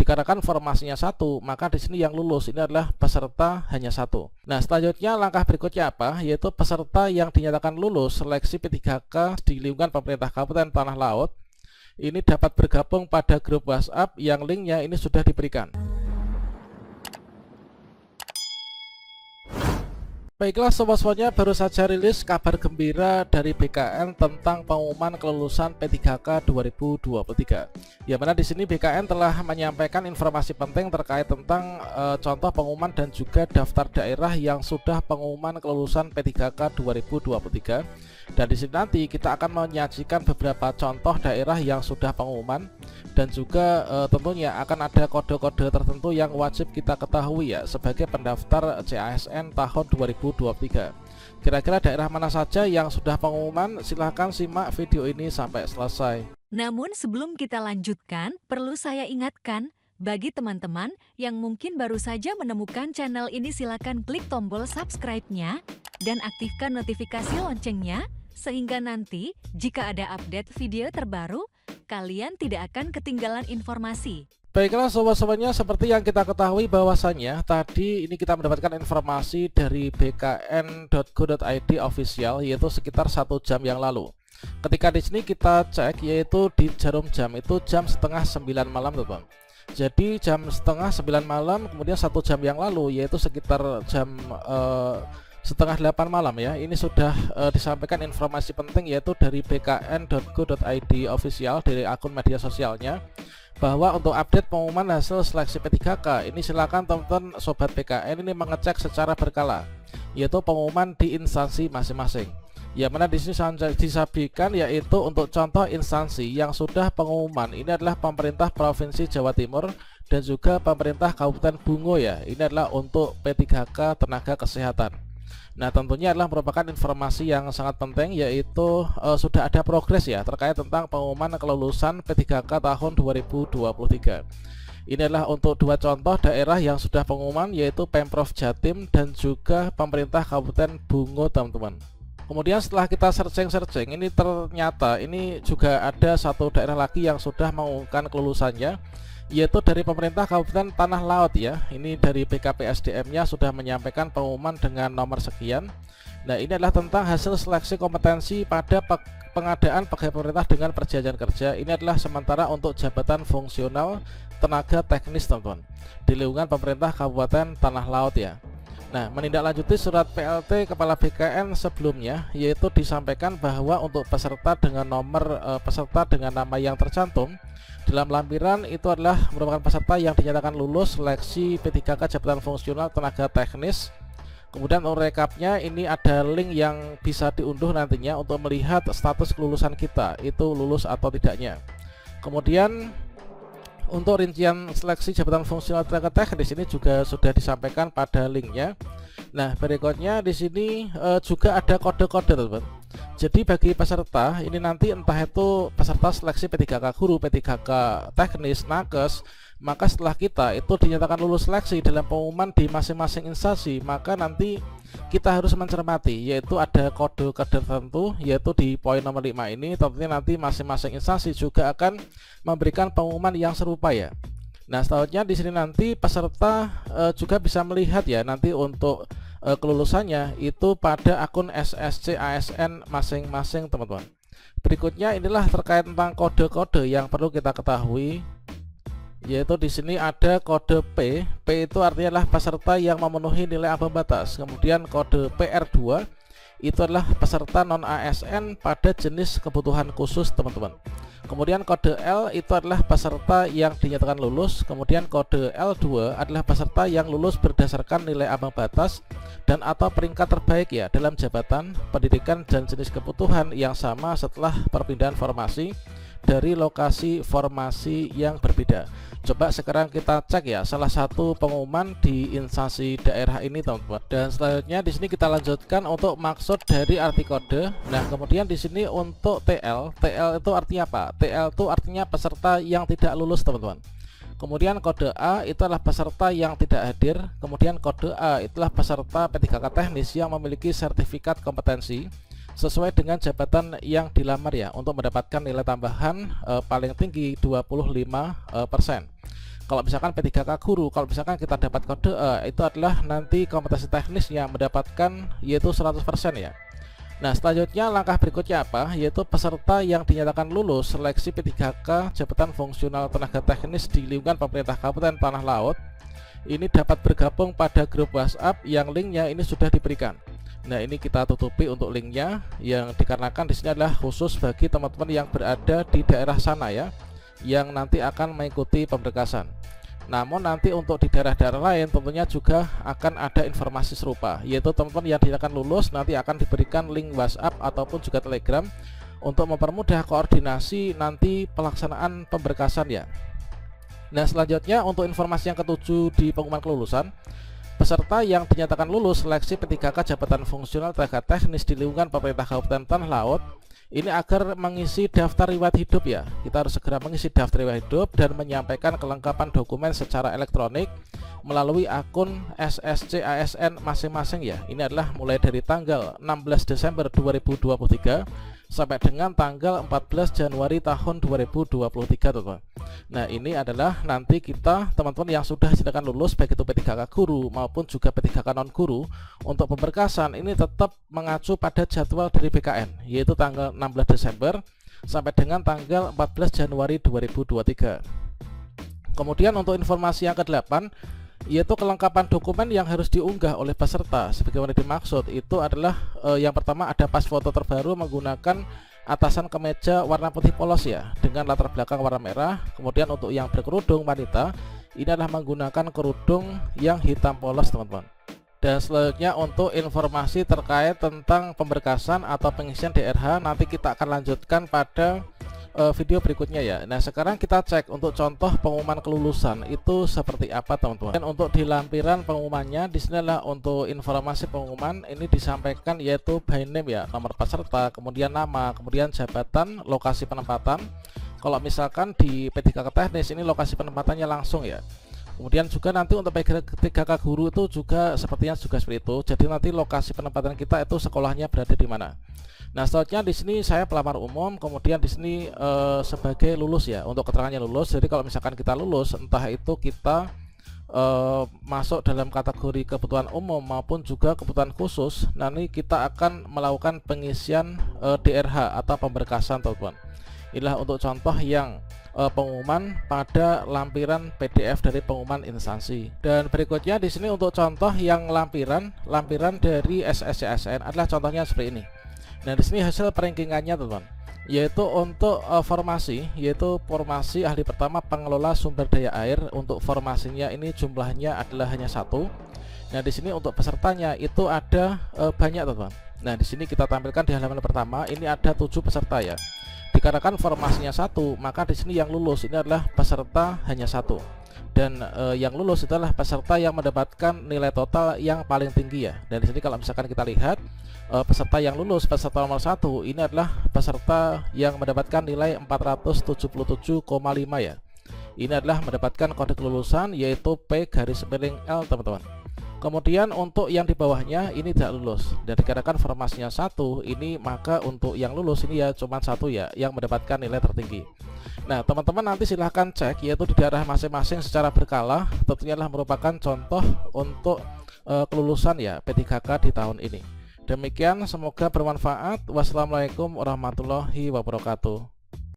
dikarenakan formasinya satu, maka di sini yang lulus ini adalah peserta hanya satu. Nah, selanjutnya langkah berikutnya apa? Yaitu peserta yang dinyatakan lulus seleksi P3K di lingkungan pemerintah Kabupaten Tanah Laut ini dapat bergabung pada grup WhatsApp yang linknya ini sudah diberikan. Baiklah sobat-sobatnya, baru saja rilis kabar gembira dari BKN tentang pengumuman kelulusan P3K 2023. Ya, mana di sini BKN telah menyampaikan informasi penting terkait tentang contoh pengumuman dan juga daftar daerah yang sudah pengumuman kelulusan P3K 2023. Dan di sini nanti kita akan menyajikan beberapa contoh daerah yang sudah pengumuman dan juga tentunya akan ada kode-kode tertentu yang wajib kita ketahui ya sebagai pendaftar CASN tahun 2023. Kira-kira daerah mana saja yang sudah pengumuman? Silahkan simak video ini sampai selesai. Namun sebelum kita lanjutkan, perlu saya ingatkan, bagi teman-teman yang mungkin baru saja menemukan channel ini, silakan klik tombol subscribe-nya dan aktifkan notifikasi loncengnya, sehingga nanti jika ada update video terbaru, kalian tidak akan ketinggalan informasi. Baiklah sobat-sobatnya, seperti yang kita ketahui bahwasannya tadi ini kita mendapatkan informasi dari bkn.go.id official yaitu sekitar 1 jam yang lalu. Ketika di sini kita cek yaitu di jarum jam itu jam setengah 9 malam teman-teman. Jadi jam setengah 9 malam kemudian 1 jam yang lalu yaitu sekitar jam setengah 8 malam ya, ini sudah disampaikan informasi penting yaitu dari bkn.go.id official dari akun media sosialnya bahwa untuk update pengumuman hasil seleksi P3K ini silakan teman-teman sobat BKN ini mengecek secara berkala yaitu pengumuman di instansi masing-masing. Ya, mana di sini disampaikan yaitu untuk contoh instansi yang sudah pengumuman ini adalah pemerintah Provinsi Jawa Timur dan juga pemerintah Kabupaten Bungo ya. Ini adalah untuk P3K tenaga kesehatan. Nah, tentunya adalah merupakan informasi yang sangat penting yaitu sudah ada progres ya terkait tentang pengumuman kelulusan P3K tahun 2023. Ini adalah untuk dua contoh daerah yang sudah pengumuman yaitu Pemprov Jatim dan juga pemerintah Kabupaten Bungo teman-teman. Kemudian setelah kita searching ini ternyata ini juga ada satu daerah lagi yang sudah mengumumkan kelulusannya yaitu dari pemerintah Kabupaten Tanah Laut ya. Ini dari BKPSDM-nya sudah menyampaikan pengumuman dengan nomor sekian. Nah, ini adalah tentang hasil seleksi kompetensi pada pengadaan pegawai pemerintah dengan perjanjian kerja. Ini adalah sementara untuk jabatan fungsional tenaga teknis teman-teman di lingkungan pemerintah Kabupaten Tanah Laut ya. Nah, menindaklanjuti surat PLT Kepala BKN sebelumnya yaitu disampaikan bahwa untuk peserta dengan nomor peserta dengan nama yang tercantum dalam lampiran itu adalah merupakan peserta yang dinyatakan lulus seleksi P3K jabatan fungsional tenaga teknis. Kemudian untuk rekapnya ini ada link yang bisa diunduh nantinya untuk melihat status kelulusan kita itu lulus atau tidaknya. Kemudian untuk rincian seleksi jabatan fungsional tenaga teknis ini juga sudah disampaikan pada linknya. Nah, berikutnya di sini juga ada kode-kode teman-teman. Jadi bagi peserta ini nanti entah itu peserta seleksi P3K guru, P3K teknis, nakes, maka setelah kita itu dinyatakan lulus seleksi dalam pengumuman di masing-masing instansi, maka nanti kita harus mencermati yaitu ada kode-kode tertentu yaitu di poin nomor 5 ini tentunya nanti masing-masing instansi juga akan memberikan pengumuman yang serupa ya. Nah, selanjutnya di sini nanti peserta juga bisa melihat ya nanti untuk kelulusannya itu pada akun SSC ASN masing-masing teman-teman. Berikutnya inilah terkait tentang kode-kode yang perlu kita ketahui. Yaitu di sini ada kode P. P itu artinya adalah peserta yang memenuhi nilai ambang batas. Kemudian kode PR2 itu adalah peserta non ASN pada jenis kebutuhan khusus teman-teman. Kemudian kode L itu adalah peserta yang dinyatakan lulus. Kemudian kode L2 adalah peserta yang lulus berdasarkan nilai ambang batas dan atau peringkat terbaik ya dalam jabatan, pendidikan dan jenis kebutuhan yang sama setelah perpindahan formasi dari lokasi formasi yang berbeda. Coba sekarang kita cek ya salah satu pengumuman di instansi daerah ini teman-teman. Dan selanjutnya di sini kita lanjutkan untuk maksud dari arti kode. Nah, kemudian di sini untuk TL, TL itu artinya apa? TL itu artinya peserta yang tidak lulus teman-teman. Kemudian kode A itu adalah peserta yang tidak hadir. Kemudian kode A itulah peserta P3K teknis yang memiliki sertifikat kompetensi sesuai dengan jabatan yang dilamar ya untuk mendapatkan nilai tambahan paling tinggi 25%. Kalau misalkan P3K guru, kalau misalkan kita dapat kode E, itu adalah nanti kompetensi teknisnya mendapatkan yaitu 100% ya. Nah, selanjutnya langkah berikutnya apa? Yaitu peserta yang dinyatakan lulus seleksi P3K jabatan fungsional tenaga teknis di lingkungan pemerintah Kabupaten Tanah Laut ini dapat bergabung pada grup WhatsApp yang linknya ini sudah diberikan. Nah, ini kita tutupi untuk linknya, yang dikarenakan di sini adalah khusus bagi teman-teman yang berada di daerah sana ya, yang nanti akan mengikuti pemberkasan. Namun nanti untuk di daerah-daerah lain tentunya juga akan ada informasi serupa, yaitu teman-teman yang dinyatakan lulus nanti akan diberikan link WhatsApp ataupun juga Telegram untuk mempermudah koordinasi nanti pelaksanaan pemberkasan ya. Nah, selanjutnya untuk informasi yang ketujuh di pengumuman kelulusan, peserta yang dinyatakan lulus seleksi P3K jabatan fungsional tenaga teknis di lingkungan pemerintah Kabupaten Tanah Laut ini agar mengisi daftar riwayat hidup ya. Kita harus segera mengisi daftar riwayat hidup dan menyampaikan kelengkapan dokumen secara elektronik melalui akun SSC ASN masing-masing ya. Ini adalah mulai dari tanggal 16 Desember 2023 sampai dengan tanggal 14 Januari tahun 2023 teman-teman. Nah, ini adalah nanti kita teman-teman yang sudah dinyatakan lulus baik itu P3K guru maupun juga P3K non guru untuk pemberkasan ini tetap mengacu pada jadwal dari BKN, yaitu tanggal 16 Desember sampai dengan tanggal 14 Januari 2023. Kemudian untuk informasi yang ke-8 yaitu kelengkapan dokumen yang harus diunggah oleh peserta sebagaimana dimaksud itu adalah yang pertama ada pas foto terbaru menggunakan atasan kemeja warna putih polos ya dengan latar belakang warna merah. Kemudian untuk yang berkerudung wanita ini adalah menggunakan kerudung yang hitam polos teman-teman. Dan selanjutnya untuk informasi terkait tentang pemberkasan atau pengisian DRH nanti kita akan lanjutkan pada video berikutnya ya. Nah, sekarang kita cek untuk contoh pengumuman kelulusan itu seperti apa teman-teman. Dan untuk di lampiran pengumumannya di sini adalah untuk informasi pengumuman ini disampaikan yaitu by name ya, nomor peserta, kemudian nama, kemudian jabatan, lokasi penempatan. Kalau misalkan di P3K teknis ini lokasi penempatannya langsung ya. Kemudian juga nanti untuk P3K guru itu juga sepertinya juga seperti itu. Jadi nanti lokasi penempatan kita itu sekolahnya berada di mana. Nah, selanjutnya di sini saya pelamar umum, kemudian di sini sebagai lulus ya, untuk keterangannya lulus. Jadi kalau misalkan kita lulus, entah itu kita masuk dalam kategori kebutuhan umum maupun juga kebutuhan khusus, nanti kita akan melakukan pengisian DRH atau pemberkasan teman-teman. Inilah untuk contoh yang pengumuman pada lampiran PDF dari pengumuman instansi. Dan berikutnya di sini untuk contoh yang lampiran dari SSCSN adalah contohnya seperti ini. Nah, di sini hasil perankingannya teman-teman, yaitu untuk formasi ahli pertama pengelola sumber daya air. Untuk formasinya ini jumlahnya adalah hanya 1. Nah, di sini untuk pesertanya itu ada banyak teman-teman. Nah, di sini kita tampilkan di halaman pertama ini ada 7 peserta ya. Dikarenakan formasinya 1, maka di sini yang lulus ini adalah peserta hanya 1. Dan yang lulus itu adalah peserta yang mendapatkan nilai total yang paling tinggi ya. Dan di sini kalau misalkan kita lihat peserta yang lulus, peserta nomor 1 ini adalah peserta yang mendapatkan nilai 477,5 ya. Ini adalah mendapatkan kode kelulusan yaitu P_L teman-teman. Kemudian untuk yang di bawahnya ini tidak lulus, dan dikarenakan formasinya 1 ini, maka untuk yang lulus ini ya cuma 1 ya yang mendapatkan nilai tertinggi. Nah, teman-teman nanti silahkan cek yaitu di daerah masing-masing secara berkala. Tentunya adalah merupakan contoh untuk kelulusan ya P3K di tahun ini. Demikian, semoga bermanfaat. Wassalamualaikum warahmatullahi wabarakatuh.